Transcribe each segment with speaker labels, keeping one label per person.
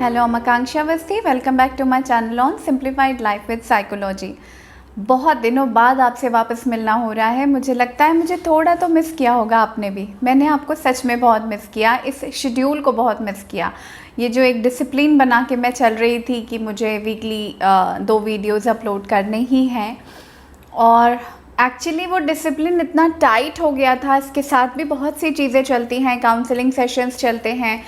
Speaker 1: Hello, I'm Akanksha Avasthi. Welcome back to my channel on Simplified Life with Psychology. बहुत दिनों बाद आपसे वापस मिलना हो रहा है। मुझे लगता है मुझे थोड़ा तो मिस किया होगा आपने भी। मैंने आपको सच में बहुत मिस किया, इस शेड्यूल को बहुत मिस किया। ये जो एक डिसिप्लिन बना के मैं चल रही थी कि मुझे वीकली 2 वीडियोज़ अपलोड करने ही हैं, और एक्चुअली वो डिसिप्लिन इतना टाइट हो गया था। इसके साथ भी बहुत सी चीज़ें चलती हैं, काउंसलिंग सेशंस चलते हैं,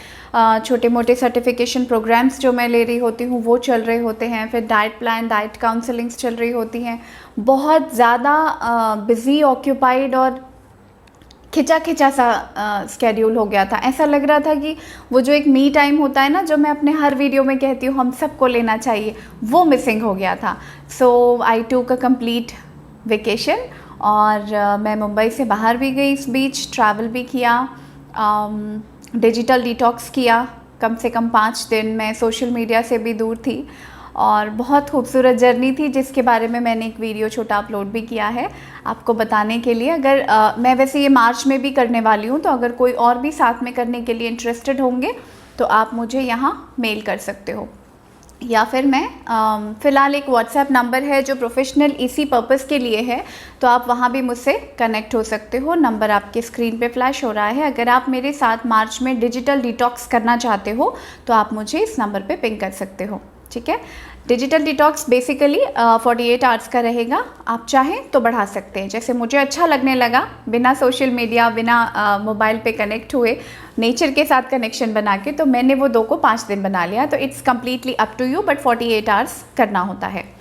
Speaker 1: छोटे मोटे सर्टिफिकेशन प्रोग्राम्स जो मैं ले रही होती हूँ वो चल रहे होते हैं, फिर डाइट प्लान, डाइट काउंसलिंग्स चल रही होती हैं। बहुत ज़्यादा बिज़ी, ऑक्यूपाइड और खिंचा खिंचा सा स्केड्यूल हो गया था। ऐसा लग रहा था कि वो जो एक मी टाइम होता है ना, जो मैं अपने हर वीडियो में कहती हूँ हम सबको लेना चाहिए, वो मिसिंग हो गया था। सो आई टूक अ कंप्लीट वेकेशन, और मैं मुंबई से बाहर भी गई, इस बीच ट्रैवल भी किया, डिजिटल डिटॉक्स किया। कम से कम 5 दिन मैं सोशल मीडिया से भी दूर थी, और बहुत खूबसूरत जर्नी थी जिसके बारे में मैंने एक वीडियो छोटा अपलोड भी किया है आपको बताने के लिए। अगर मैं वैसे ये मार्च में भी करने वाली हूँ, तो अगर कोई और भी साथ में करने के लिए इंटरेस्टेड होंगे तो आप मुझे यहाँ मेल कर सकते हो, या फिर मैं फ़िलहाल एक व्हाट्सएप नंबर है जो प्रोफेशनल इसी पर्पस के लिए है, तो आप वहाँ भी मुझसे कनेक्ट हो सकते हो। नंबर आपके स्क्रीन पे फ्लैश हो रहा है। अगर आप मेरे साथ मार्च में डिजिटल डिटॉक्स करना चाहते हो तो आप मुझे इस नंबर पे पिंग कर सकते हो, ठीक है। डिजिटल डिटॉक्स बेसिकली 48 आवर्स का रहेगा। आप चाहें तो बढ़ा सकते हैं, जैसे मुझे अच्छा लगने लगा, बिना सोशल मीडिया, बिना मोबाइल पे कनेक्ट हुए, नेचर के साथ कनेक्शन बना के, तो मैंने वो 2 को 5 दिन बना लिया। तो it's completely up to you, but 48 hours करना होता है।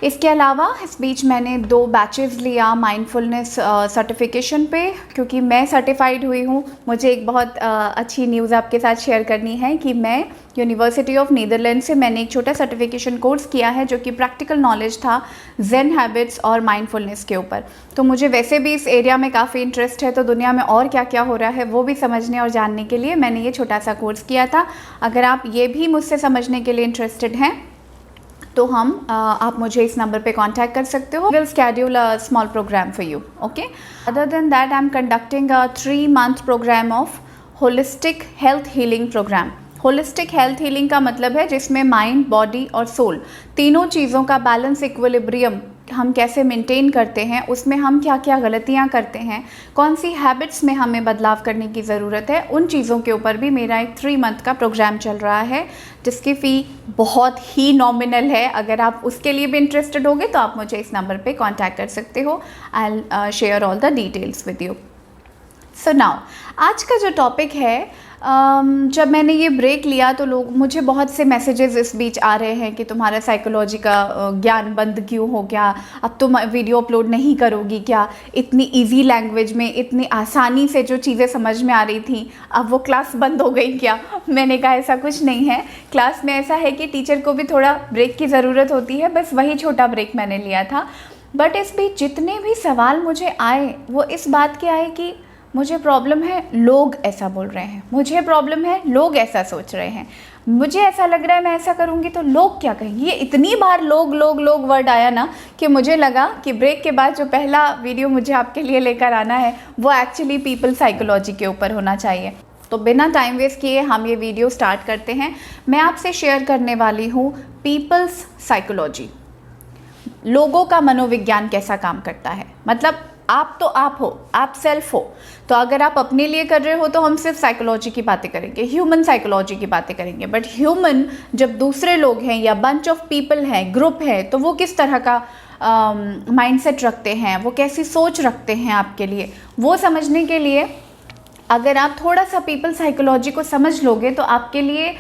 Speaker 1: इसके अलावा इस बीच मैंने 2 बैचेस लिया माइंडफुलनेस सर्टिफिकेशन पे, क्योंकि मैं सर्टिफाइड हुई हूँ। मुझे एक बहुत अच्छी न्यूज़ आपके साथ शेयर करनी है कि मैं यूनिवर्सिटी ऑफ नीदरलैंड से मैंने एक छोटा सर्टिफिकेशन कोर्स किया है जो कि प्रैक्टिकल नॉलेज था ज़ेन हैबिट्स और माइंडफुलनेस के ऊपर। तो मुझे वैसे भी इस एरिया में काफ़ी इंटरेस्ट है, तो दुनिया में और क्या क्या हो रहा है वो भी समझने और जानने के लिए मैंने ये छोटा सा कोर्स किया था। अगर आप ये भी मुझसे समझने के लिए इंटरेस्टेड हैं तो आप मुझे इस नंबर पे कांटेक्ट कर सकते हो। Will schedule a small programme for you, okay. Other than that I am conducting a 3-month programme of holistic health healing programme. Holistic health healing का मतलब है जिसमें माइंड, बॉडी और सोल तीनों चीज़ों का बैलेंस, इक्विलिब्रियम हम कैसे मेंटेन करते हैं, उसमें हम क्या क्या गलतियां करते हैं, कौन सी हैबिट्स में हमें बदलाव करने की ज़रूरत है, उन चीज़ों के ऊपर भी मेरा एक 3 मंथ का प्रोग्राम चल रहा है, जिसकी फ़ी बहुत ही नॉमिनल है। अगर आप उसके लिए भी इंटरेस्टेड होगे तो आप मुझे इस नंबर पे कांटेक्ट कर सकते हो। I will share all the details with you. So now आज का जो टॉपिक है, जब मैंने ये ब्रेक लिया तो मुझे बहुत से मैसेजेस इस बीच आ रहे हैं कि तुम्हारा साइकोलॉजी का ज्ञान बंद क्यों हो गया, अब तुम वीडियो अपलोड नहीं करोगी क्या, इतनी इजी लैंग्वेज में, इतनी आसानी से जो चीज़ें समझ में आ रही थी, अब वो क्लास बंद हो गई क्या। मैंने कहा ऐसा कुछ नहीं है। क्लास में ऐसा है कि टीचर को भी थोड़ा ब्रेक की ज़रूरत होती है, बस वही छोटा ब्रेक मैंने लिया था। बट इस बीच जितने भी सवाल मुझे आए वो इस बात के आए कि मुझे प्रॉब्लम है, लोग ऐसा बोल रहे हैं, मुझे प्रॉब्लम है, लोग ऐसा सोच रहे हैं, मुझे ऐसा लग रहा है मैं ऐसा करूँगी तो लोग क्या कहेंगे। ये इतनी बार लोग लोग लोग वर्ड आया ना कि मुझे लगा कि ब्रेक के बाद जो पहला वीडियो मुझे आपके लिए लेकर आना है वो एक्चुअली पीपल साइकोलॉजी के ऊपर होना चाहिए। तो बिना टाइम वेस्ट किए हम ये वीडियो स्टार्ट करते हैं। मैं आपसे शेयर करने वाली हूँ पीपल्स साइकोलॉजी, लोगों का मनोविज्ञान कैसा काम करता है। मतलब आप तो आप हो, आप सेल्फ हो, तो अगर आप अपने लिए कर रहे हो तो हम सिर्फ साइकोलॉजी की बातें करेंगे, ह्यूमन साइकोलॉजी की बातें करेंगे। बट ह्यूमन जब दूसरे लोग हैं या बंच ऑफ पीपल हैं, ग्रुप है, तो वो किस तरह का माइंडसेट रखते हैं, वो कैसी सोच रखते हैं आपके लिए, वो समझने के लिए अगर आप थोड़ा सा पीपल साइकोलॉजी को समझ लोगे तो आपके लिए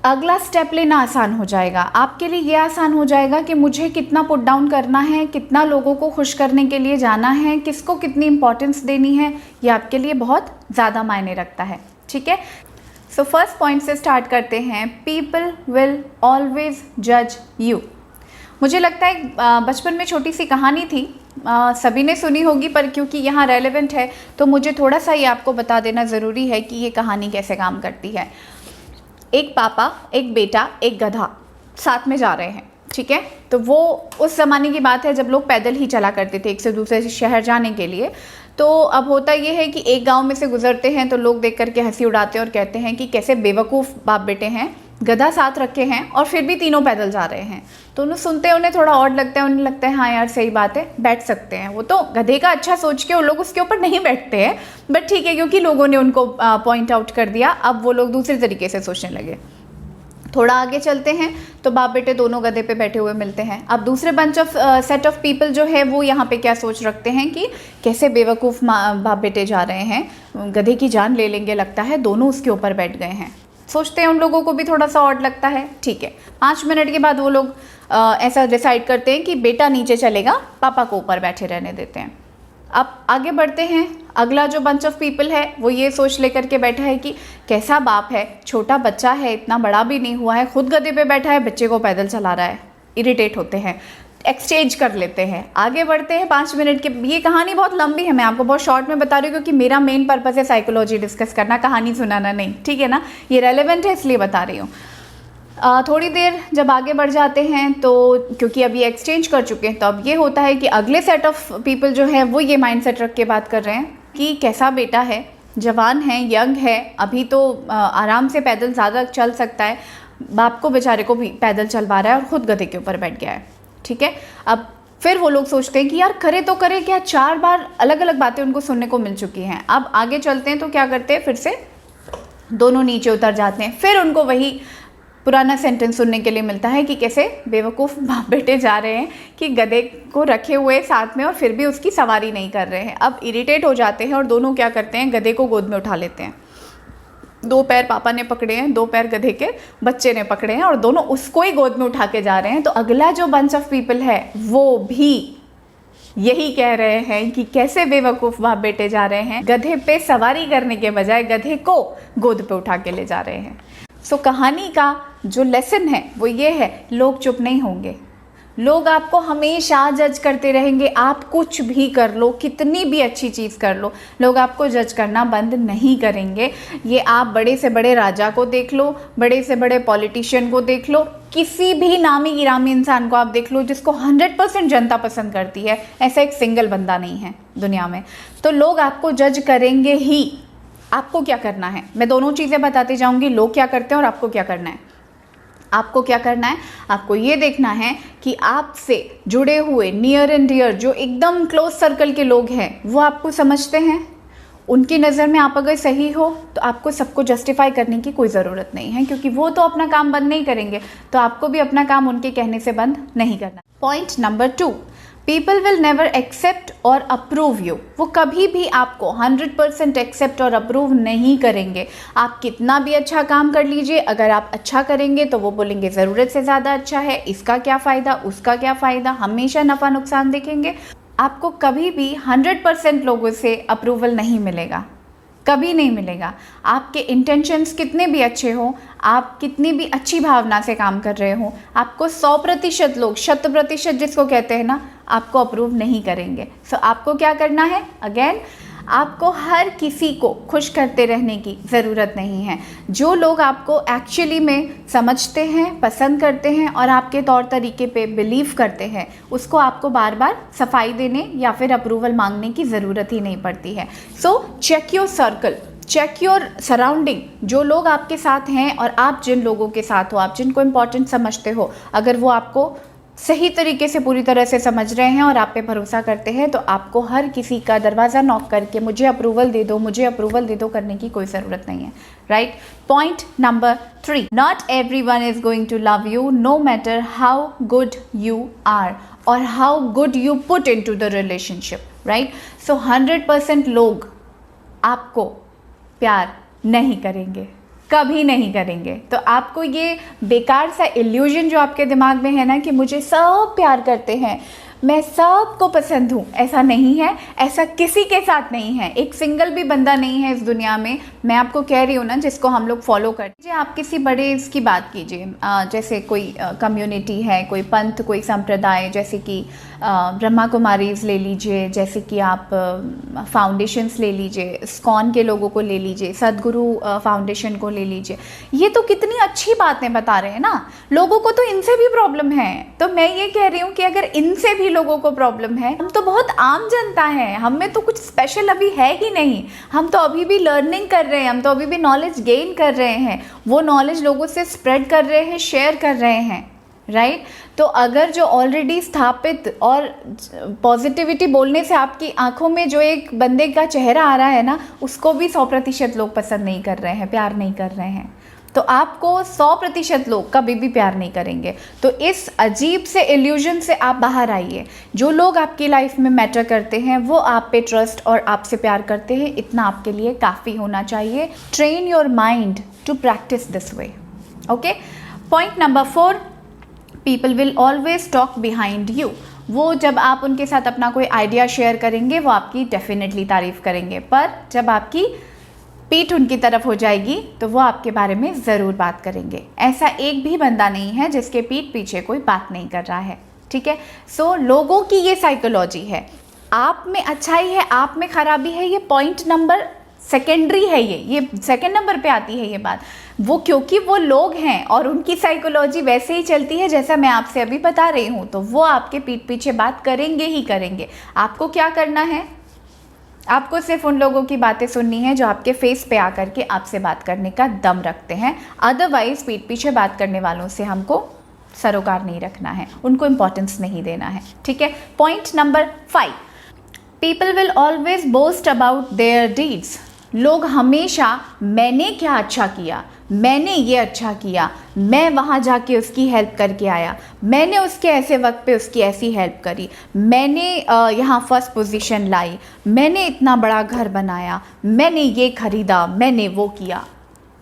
Speaker 1: अगला स्टेप लेना आसान हो जाएगा। आपके लिए ये आसान हो जाएगा कि मुझे कितना पुट डाउन करना है, कितना लोगों को खुश करने के लिए जाना है, किसको कितनी इंपॉर्टेंस देनी है, ये आपके लिए बहुत ज़्यादा मायने रखता है, ठीक है। सो फर्स्ट पॉइंट से स्टार्ट करते हैं। पीपल विल ऑलवेज जज यू। मुझे लगता है बचपन में छोटी सी कहानी थी, सभी ने सुनी होगी, पर क्योंकि यहाँ रेलेवेंट है तो मुझे थोड़ा सा ये आपको बता देना ज़रूरी है कि ये कहानी कैसे काम करती है। एक पापा, एक बेटा, एक गधा साथ में जा रहे हैं, ठीक है। तो वो उस ज़माने की बात है जब लोग पैदल ही चला करते थे एक से दूसरे शहर जाने के लिए। तो अब होता ये है कि एक गांव में से गुजरते हैं तो लोग देख करके हंसी उड़ाते हैं और कहते हैं कि कैसे बेवकूफ़ बाप बेटे हैं गधा साथ रखे हैं और फिर भी तीनों पैदल जा रहे हैं। तो उन्हें सुनते हैं, उन्हें थोड़ा ऑड लगता है, उन्हें लगता है हाँ यार सही बात है, बैठ सकते हैं। वो तो गधे का अच्छा सोच के वो लोग उसके ऊपर नहीं बैठते हैं, बट ठीक है क्योंकि लोगों ने उनको पॉइंट आउट कर दिया, अब वो लोग दूसरे तरीके से सोचने लगे। थोड़ा आगे चलते हैं तो बाप बेटे दोनों गधे पे बैठे हुए मिलते हैं। अब दूसरे bunch of set of people जो है वो यहाँ पे क्या सोच रखते हैं कि कैसे बेवकूफ़ बाप बेटे जा रहे हैं, गधे की जान ले लेंगे लगता है, दोनों उसके ऊपर बैठ गए हैं। सोचते हैं, उन लोगों को भी थोड़ा सा ऑड लगता है, ठीक है। 5 मिनट के बाद वो लोग ऐसा डिसाइड करते हैं कि बेटा नीचे चलेगा, पापा को ऊपर बैठे रहने देते हैं। अब आगे बढ़ते हैं, अगला जो बंच ऑफ पीपल है वो ये सोच लेकर के बैठा है कि कैसा बाप है, छोटा बच्चा है, इतना बड़ा भी नहीं हुआ है, खुद गधे पे बैठा है, बच्चे को पैदल चला रहा है। इरिटेट होते हैं, एक्सचेंज कर लेते हैं, आगे बढ़ते हैं 5 मिनट के। ये कहानी बहुत लंबी है, मैं आपको बहुत शॉर्ट में बता रही हूँ क्योंकि मेरा मेन पर्पस है साइकोलॉजी डिस्कस करना, कहानी सुनाना नहीं, ठीक है ना। ये रेलेवेंट है इसलिए बता रही हूँ। थोड़ी देर जब आगे बढ़ जाते हैं तो क्योंकि अब ये एक्सचेंज कर चुके हैं, तो अब ये होता है कि अगले सेट ऑफ पीपल जो है वो ये माइंडसेट रख के बात कर रहे हैं कि कैसा बेटा है, जवान है, यंग है, अभी तो आराम से पैदल ज़्यादा चल सकता है, बाप को बेचारे को भी पैदल चलवा रहा है और ख़ुद गधे के ऊपर बैठ गया है, ठीक है। अब फिर वो लोग सोचते हैं कि यार करे तो करे क्या, 4 बार अलग अलग बातें उनको सुनने को मिल चुकी हैं। अब आगे चलते हैं तो क्या करते हैं, फिर से दोनों नीचे उतर जाते हैं। फिर उनको वही पुराना सेंटेंस सुनने के लिए मिलता है कि कैसे बेवकूफ़ बाप बेटे जा रहे हैं कि गधे को रखे हुए साथ में और फिर भी उसकी सवारी नहीं कर रहे हैं। अब इरिटेट हो जाते हैं और दोनों क्या करते हैं, गधे को गोद में उठा लेते हैं। 2 पैर पापा ने पकड़े हैं, 2 पैर गधे के बच्चे ने पकड़े हैं और दोनों उसको ही गोद में उठा के जा रहे हैं। तो अगला जो बंच ऑफ पीपल है वो भी यही कह रहे हैं कि कैसे बेवकूफ़ बाप बेटे जा रहे हैं, गधे पे सवारी करने के बजाय गधे को गोद पे उठा के ले जा रहे हैं। सो कहानी का जो लेसन है वो ये है, लोग चुप नहीं होंगे, लोग आपको हमेशा जज करते रहेंगे। आप कुछ भी कर लो, कितनी भी अच्छी चीज़ कर लो, लोग आपको जज करना बंद नहीं करेंगे। ये आप बड़े से बड़े राजा को देख लो, बड़े से बड़े पॉलिटिशियन को देख लो, किसी भी नामी गिरामी इंसान को आप देख लो जिसको 100% जनता पसंद करती है, ऐसा एक सिंगल बंदा नहीं है दुनिया में। तो लोग आपको जज करेंगे ही। आपको क्या करना है, मैं दोनों चीज़ें बताती जाऊंगी, लोग क्या करते हैं और आपको क्या करना है। आपको क्या करना है, आपको ये देखना है कि आपसे जुड़े हुए नियर एंड डियर जो एकदम क्लोज सर्कल के लोग हैं वो आपको समझते हैं। उनकी नज़र में आप अगर सही हो तो आपको सबको जस्टिफाई करने की कोई ज़रूरत नहीं है, क्योंकि वो तो अपना काम बंद नहीं करेंगे, तो आपको भी अपना काम उनके कहने से बंद नहीं करना। Point number 2, people will never accept और अप्रूव यू। वो कभी भी आपको 100% एक्सेप्ट और अप्रूव नहीं करेंगे। आप कितना भी अच्छा काम कर लीजिए, अगर आप अच्छा करेंगे तो वो बोलेंगे ज़रूरत से ज़्यादा अच्छा है, इसका क्या फ़ायदा, उसका क्या फ़ायदा, हमेशा नफ़ा नुकसान देखेंगे। आपको कभी भी 100% लोगों से अप्रूवल नहीं मिलेगा, कभी नहीं मिलेगा। आपके इंटेंशंस कितने भी अच्छे हों, आप कितनी भी अच्छी भावना से काम कर रहे हो, आपको 100% लोग, 100% जिसको कहते हैं ना, आपको अप्रूव नहीं करेंगे। सो आपको क्या करना है, अगेन आपको हर किसी को खुश करते रहने की ज़रूरत नहीं है। जो लोग आपको एक्चुअली में समझते हैं, पसंद करते हैं और आपके तौर तरीके पे बिलीव करते हैं, उसको आपको बार बार सफाई देने या फिर अप्रूवल मांगने की ज़रूरत ही नहीं पड़ती है। So check your circle, check your surrounding. जो लोग आपके साथ हैं और आप जिन लोगों के साथ हो, आप जिनको इम्पोर्टेंट समझते हो, अगर वो आपको सही तरीके से पूरी तरह से समझ रहे हैं और आप पे भरोसा करते हैं, तो आपको हर किसी का दरवाज़ा नॉक करके मुझे अप्रूवल दे दो, मुझे अप्रूवल दे दो करने की कोई ज़रूरत नहीं है, right. Point number 3, not everyone is going to love you no matter how good you are और how good you put into the relationship, right. So 100% लोग आपको प्यार नहीं करेंगे, कभी नहीं करेंगे। तो आपको ये बेकार सा इल्यूजन जो आपके दिमाग में है ना कि मुझे सब प्यार करते हैं, मैं सबको पसंद हूँ, ऐसा नहीं है, ऐसा किसी के साथ नहीं है। एक सिंगल भी बंदा नहीं है इस दुनिया में, मैं आपको कह रही हूँ ना, जिसको हम लोग फॉलो करते हैं। आप किसी बड़े इसकी बात कीजिए, जैसे कोई कम्युनिटी है, कोई पंथ, कोई संप्रदाय, जैसे कि ब्रह्मा कुमारीज ले लीजिए, जैसे कि आप फाउंडेशंस ले लीजिए, इस्कॉन के लोगों को ले लीजिए, सदगुरु फाउंडेशन को ले लीजिए। ये तो कितनी अच्छी बातें बता रहे हैं ना। लोगों को तो इनसे भी प्रॉब्लम है, तो मैं ये कह रही हूँ कि अगर इनसे भी लोगों को प्रॉब्लम है, हम तो बहुत आम जनता है, हम में तो कुछ स्पेशल अभी है ही नहीं। हम तो अभी भी लर्निंग कर रहे हैं, हम तो अभी भी नॉलेज गेन कर रहे हैं, वो नॉलेज लोगों से स्प्रेड कर रहे हैं, शेयर कर रहे हैं, राइट। तो अगर जो ऑलरेडी स्थापित और पॉजिटिविटी बोलने से आपकी आंखों में जो एक बंदे का चेहरा आ रहा है ना, उसको भी 100% लोग पसंद नहीं कर रहे हैं, प्यार नहीं कर रहे हैं, तो आपको 100% लोग कभी भी प्यार नहीं करेंगे। तो इस अजीब से इल्यूजन से आप बाहर आइए। जो लोग आपकी लाइफ में मैटर करते हैं वो आप पे ट्रस्ट और आपसे प्यार करते हैं, इतना आपके लिए काफ़ी होना चाहिए। Train your mind to practise this way. Okay, point number 4, people will always talk behind you. वो जब आप उनके साथ अपना कोई आइडिया शेयर करेंगे वो आपकी डेफिनेटली तारीफ़ करेंगे, पर जब आपकी पीठ उनकी तरफ हो जाएगी तो वो आपके बारे में ज़रूर बात करेंगे। ऐसा एक भी बंदा नहीं है जिसके पीठ पीछे कोई बात नहीं कर रहा है, ठीक है। सो लोगों की ये साइकोलॉजी है। आप में अच्छाई है, आप में खराबी है, ये पॉइंट नंबर सेकेंडरी है, ये सेकेंड नंबर पे आती है ये बात। वो क्योंकि वो लोग हैं और उनकी साइकोलॉजी वैसे ही चलती है जैसा मैं आपसे अभी बता रही हूँ, तो वो आपके पीठ पीछे बात करेंगे ही करेंगे। आपको क्या करना है? आपको सिर्फ उन लोगों की बातें सुननी है जो आपके फेस पे आकर के आपसे बात करने का दम रखते हैं। अदरवाइज पीठ पीछे बात करने वालों से हमको सरोकार नहीं रखना है, उनको इम्पोर्टेंस नहीं देना है, ठीक है। Point number 5, people will always boast about their deeds. लोग हमेशा मैंने क्या अच्छा किया, मैंने ये अच्छा किया, मैं वहाँ जाके उसकी हेल्प करके आया, मैंने उसके ऐसे वक्त पे उसकी ऐसी हेल्प करी, मैंने यहाँ फर्स्ट पोजीशन लाई, मैंने इतना बड़ा घर बनाया, मैंने ये खरीदा, मैंने वो किया।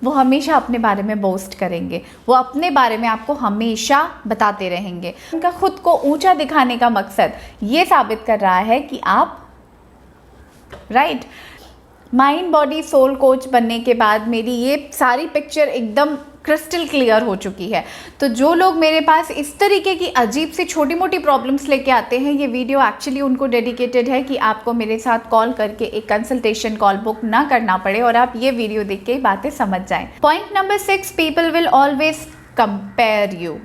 Speaker 1: वो हमेशा अपने बारे में बोस्ट करेंगे, वो अपने बारे में आपको हमेशा बताते रहेंगे। उनका खुद को ऊंचा दिखाने का मकसद ये साबित कर रहा है कि आप right mind body soul coach बनने के बाद मेरी ये सारी पिक्चर एकदम क्रिस्टल क्लियर हो चुकी है। तो जो लोग मेरे पास इस तरीके की अजीब सी छोटी मोटी प्रॉब्लम्स लेके आते हैं, ये वीडियो एक्चुअली उनको डेडिकेटेड है कि आपको मेरे साथ कॉल करके एक कंसल्टेशन कॉल बुक ना करना पड़े और आप ये वीडियो देख के बातें समझ जाएं। Point number 6, people will always compare you.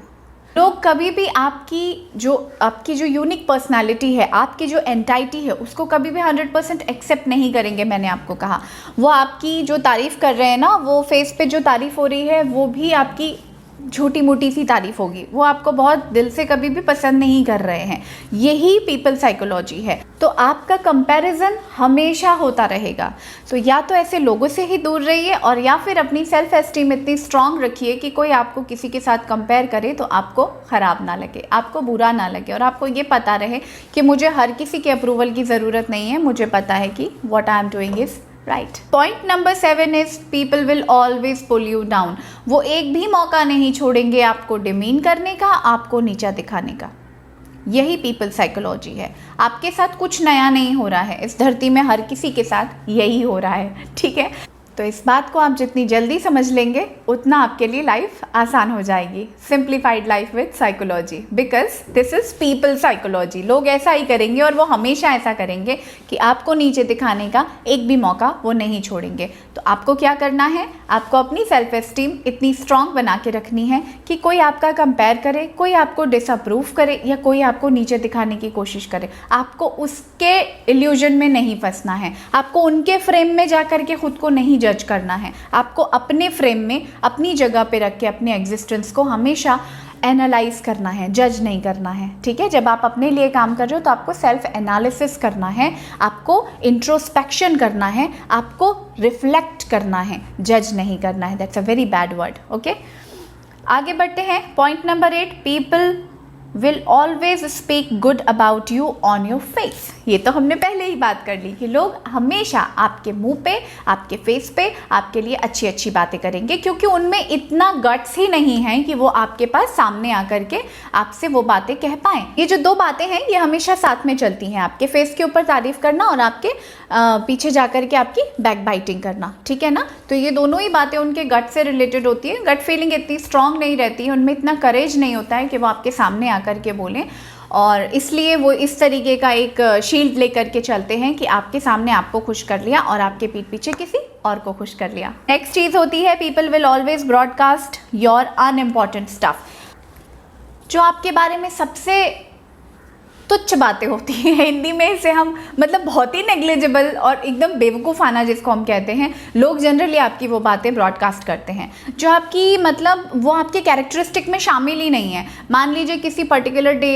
Speaker 1: लोग कभी भी आपकी जो यूनिक पर्सनालिटी है, आपकी जो एंटाइटी है, उसको कभी भी 100% एक्सेप्ट नहीं करेंगे। मैंने आपको कहा, वो आपकी जो तारीफ़ कर रहे हैं ना, वो फेस पे जो तारीफ़ हो रही है वो भी आपकी छोटी मोटी सी तारीफ़ होगी, वो आपको बहुत दिल से कभी भी पसंद नहीं कर रहे हैं। यही पीपल साइकोलॉजी है। तो आपका कंपैरिजन हमेशा होता रहेगा। तो या तो ऐसे लोगों से ही दूर रहिए और या फिर अपनी सेल्फ एस्टीम इतनी स्ट्रांग रखिए कि कोई आपको किसी के साथ कंपेयर करे तो आपको ख़राब ना लगे, आपको बुरा ना लगे, और आपको ये पता रहे कि मुझे हर किसी के अप्रूवल की ज़रूरत नहीं है, मुझे पता है कि what I am doing is right. Point number 7 is people will always pull you down. वो एक भी मौका नहीं छोड़ेंगे आपको डिमीन करने का, आपको नीचा दिखाने का। यही पीपल साइकोलॉजी है। आपके साथ कुछ नया नहीं हो रहा है, इस धरती में हर किसी के साथ यही हो रहा है, ठीक है। तो इस बात को आप जितनी जल्दी समझ लेंगे उतना आपके लिए लाइफ आसान हो जाएगी। Simplified life with psychology, because this is people psychology. लोग ऐसा ही करेंगे और वो हमेशा ऐसा करेंगे कि आपको नीचे दिखाने का एक भी मौका वो नहीं छोड़ेंगे। तो आपको क्या करना है? आपको अपनी सेल्फ एस्टीम इतनी स्ट्रांग बना के रखनी है कि कोई आपका कंपेयर करे, कोई आपको डिसअप्रूव करे या कोई आपको नीचे दिखाने की कोशिश करे, आपको उसके इल्यूजन में नहीं फंसना है। आपको उनके फ्रेम में जा कर के खुद को नहीं जज करना है। आपको अपने फ्रेम में अपनी जगह पे रख के अपने एग्जिस्टेंस को हमेशा एनालाइज करना है, जज नहीं करना है, ठीक है। जब आप अपने लिए काम कर रहे हो तो आपको सेल्फ एनालिसिस करना है, आपको इंट्रोस्पेक्शन करना है, आपको रिफ्लेक्ट करना है, जज नहीं करना है। That's a very bad word, okay. आगे बढ़ते हैं। Point number 8, people will always speak good about you on your face. ये तो हमने पहले ही बात कर ली कि लोग हमेशा आपके मुंह पे, आपके फेस पे आपके लिए अच्छी अच्छी बातें करेंगे, क्योंकि उनमें इतना गट्स ही नहीं है कि वो आपके पास सामने आकर के आपसे वो बातें कह पाएं। ये जो दो बातें हैं ये हमेशा साथ में चलती हैं, आपके फेस के ऊपर तारीफ करना और आपके पीछे जाकर के आपकी बैक बाइटिंग करना, ठीक है ना। तो ये दोनों ही बातें उनके गट से रिलेटेड होती है। गट फीलिंग इतनी स्ट्रांग नहीं रहती है, उनमें इतना करेज नहीं होता है कि वो आपके सामने आकर के बोलें। और इसलिए वो इस तरीके का एक शील्ड लेकर के चलते हैं कि आपके सामने आपको खुश कर लिया और आपके पीठ पीछे किसी और को खुश कर लिया। नेक्स्ट चीज़ होती है people will always broadcast your unimportant stuff. जो आपके बारे में सबसे तुच्छ बातें होती हैं, हिंदी में इसे हम मतलब बहुत ही नेग्लिजिबल और एकदम बेवकूफ़ाना जिसको हम कहते हैं, लोग जनरली आपकी वो बातें ब्रॉडकास्ट करते हैं जो आपकी मतलब वो आपके कैरेक्टरिस्टिक में शामिल ही नहीं है। मान लीजिए किसी particular day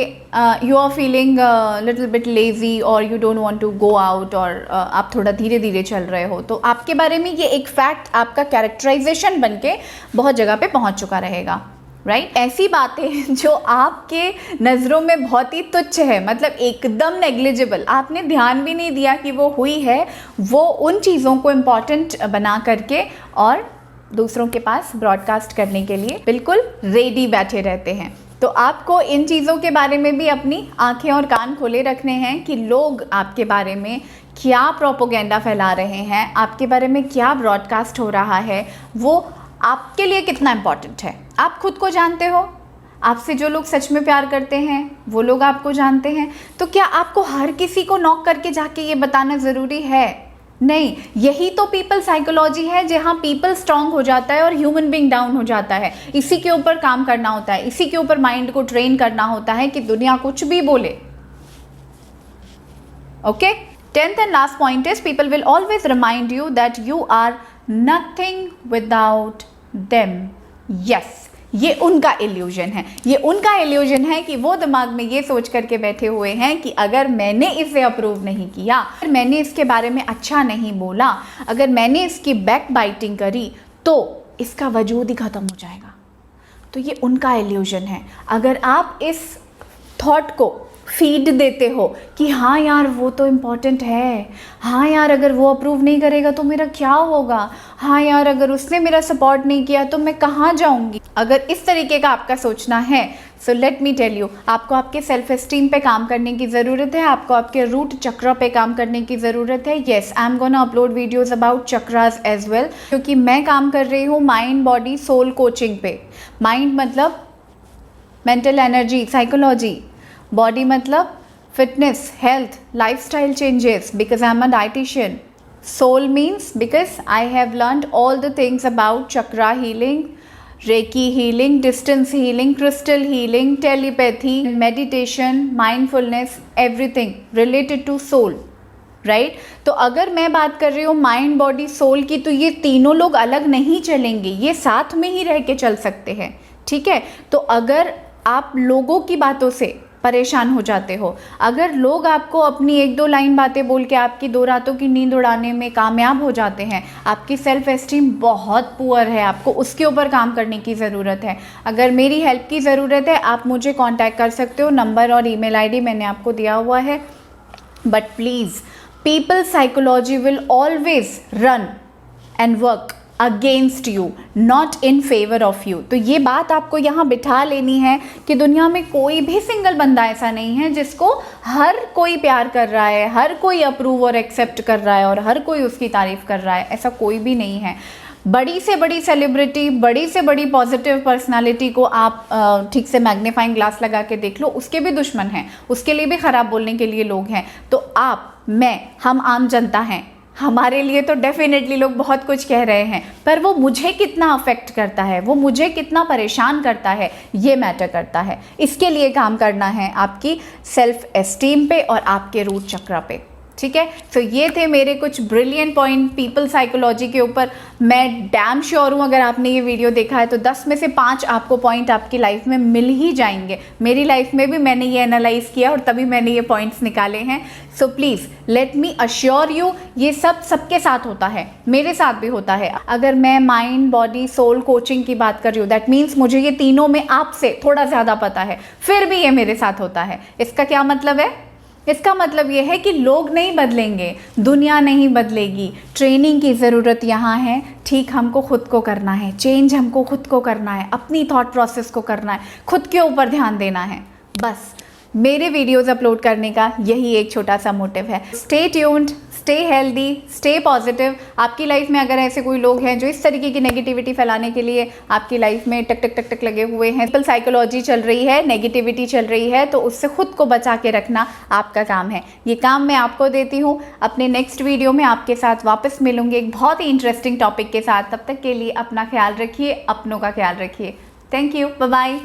Speaker 1: you are feeling little bit lazy और you don't want to go out और आप थोड़ा धीरे धीरे चल रहे हो, तो आपके बारे में ये एक फैक्ट आपका कैरेक्टराइजेशन बन के बहुत जगह पे पहुंच चुका रहेगा, राइट? ऐसी बातें जो आपके नज़रों में बहुत ही तुच्छ है, मतलब एकदम नेग्लिजिबल, आपने ध्यान भी नहीं दिया कि वो हुई है, वो उन चीज़ों को इम्पॉर्टेंट बना करके और दूसरों के पास ब्रॉडकास्ट करने के लिए बिल्कुल रेडी बैठे रहते हैं। तो आपको इन चीज़ों के बारे में भी अपनी आंखें और कान खोले रखने हैं कि लोग आपके बारे में क्या प्रोपोगेंडा फैला रहे हैं, आपके बारे में क्या ब्रॉडकास्ट हो रहा है, वो आपके लिए कितना इम्पॉर्टेंट है। आप खुद को जानते हो, आपसे जो लोग सच में प्यार करते हैं वो लोग आपको जानते हैं, तो क्या आपको हर किसी को नॉक करके जाके ये बताना ज़रूरी है? नहीं। यही तो पीपल साइकोलॉजी है, जहाँ पीपल स्ट्रांग हो जाता है और ह्यूमन बीइंग डाउन हो जाता है। इसी के ऊपर काम करना होता है, इसी के ऊपर माइंड को ट्रेन करना होता है कि दुनिया कुछ भी बोले। Okay, 10th and last point is people will always remind you that you are nothing without them. Yes, ये उनका इल्यूजन है, ये उनका इल्यूजन है कि वो दिमाग में ये सोच करके बैठे हुए हैं कि अगर मैंने इसे अप्रूव नहीं किया, अगर मैंने इसके बारे में अच्छा नहीं बोला, अगर मैंने इसकी बैक बाइटिंग करी तो इसका वजूद ही ख़त्म हो जाएगा। तो ये उनका इल्यूजन है। अगर आप इस थॉट को फीड देते हो कि हाँ यार वो तो इम्पॉर्टेंट है, हाँ यार अगर वो अप्रूव नहीं करेगा तो मेरा क्या होगा, हाँ यार अगर उसने मेरा सपोर्ट नहीं किया तो मैं कहाँ जाऊँगी, अगर इस तरीके का आपका सोचना है, so let me tell you, आपको आपके सेल्फ एस्टीम पे काम करने की ज़रूरत है, आपको आपके रूट चक्र पे काम करने की ज़रूरत है। Yes, I am gonna upload videos about chakras as well, क्योंकि मैं काम कर रही हूँ माइंड बॉडी सोल कोचिंग पे। माइंड मतलब मेंटल एनर्जी साइकोलॉजी, बॉडी मतलब fitness health lifestyle changes because I am a dietitian, soul means because I have learned all the things about chakra healing, reiki healing, distance healing, crystal healing, telepathy, meditation, mindfulness, everything related to soul, right? तो अगर मैं बात कर रही हूँ mind body soul की, तो ये तीनों लोग अलग नहीं चलेंगे, ये साथ में ही रह के चल सकते हैं, ठीक है? तो अगर आप लोगों की बातों से परेशान हो जाते हो, अगर लोग आपको अपनी एक दो लाइन बातें बोल के आपकी 2 रातों की नींद उड़ाने में कामयाब हो जाते हैं, आपकी सेल्फ एस्टीम बहुत पुअर है, आपको उसके ऊपर काम करने की ज़रूरत है। अगर मेरी हेल्प की ज़रूरत है आप मुझे कांटेक्ट कर सकते हो, नंबर और ईमेल आईडी मैंने आपको दिया हुआ है। But please, people psychology will always run and work against you, not in favour of you. तो ये बात आपको यहाँ बिठा लेनी है कि दुनिया में कोई भी सिंगल बंदा ऐसा नहीं है जिसको हर कोई प्यार कर रहा है, हर कोई अप्रूव और एक्सेप्ट कर रहा है और हर कोई उसकी तारीफ़ कर रहा है, ऐसा कोई भी नहीं है। बड़ी से बड़ी सेलिब्रिटी, बड़ी से बड़ी पॉजिटिव पर्सनालिटी को आप ठीक से मैग्नीफाइंग ग्लास लगा के देख लो, उसके भी दुश्मन हैं, उसके लिए भी ख़राब बोलने के लिए लोग हैं। तो आप, मैं, हम आम जनता हैं, हमारे लिए तो डेफिनेटली लोग बहुत कुछ कह रहे हैं, पर वो मुझे कितना अफेक्ट करता है, वो मुझे कितना परेशान करता है, ये मैटर करता है। इसके लिए काम करना है आपकी सेल्फ एस्टीम पे और आपके रूट चक्र पे, ठीक है? तो ये थे मेरे कुछ ब्रिलियंट पॉइंट पीपल साइकोलॉजी के ऊपर। मैं डैम श्योर हूँ अगर आपने ये वीडियो देखा है तो 10 में से 5 आपको पॉइंट आपकी लाइफ में मिल ही जाएंगे। मेरी लाइफ में भी मैंने ये एनालाइज किया और तभी मैंने ये पॉइंट्स निकाले हैं। So please let me assure you, ये सब सबके साथ होता है, मेरे साथ भी होता है। अगर मैं माइंड बॉडी सोल कोचिंग की बात कर रही हूँ, दैट मीन्स मुझे ये तीनों में आपसे थोड़ा ज़्यादा पता है, फिर भी ये मेरे साथ होता है। इसका क्या मतलब है? इसका मतलब ये है कि लोग नहीं बदलेंगे, दुनिया नहीं बदलेगी, ट्रेनिंग की ज़रूरत यहाँ है। ठीक हमको खुद को करना है, चेंज हमको खुद को करना है, अपनी थॉट प्रोसेस को करना है, खुद के ऊपर ध्यान देना है। बस मेरे वीडियोज़ अपलोड करने का यही एक छोटा सा मोटिव है। Stay tuned, stay healthy, stay positive. आपकी लाइफ में अगर ऐसे कोई लोग हैं जो इस तरीके की नेगेटिविटी फैलाने के लिए आपकी लाइफ में टक टक टक टक लगे हुए हैं, साइकोलॉजी चल रही है, नेगेटिविटी चल रही है, तो उससे खुद को बचा के रखना आपका काम है। ये काम मैं आपको देती हूँ। अपने नेक्स्ट वीडियो में आपके साथ वापस मिलूंगी एक बहुत ही इंटरेस्टिंग टॉपिक के साथ। तब तक के लिए अपना ख्याल रखिए, अपनों का ख्याल रखिए। Thank you, bye bye.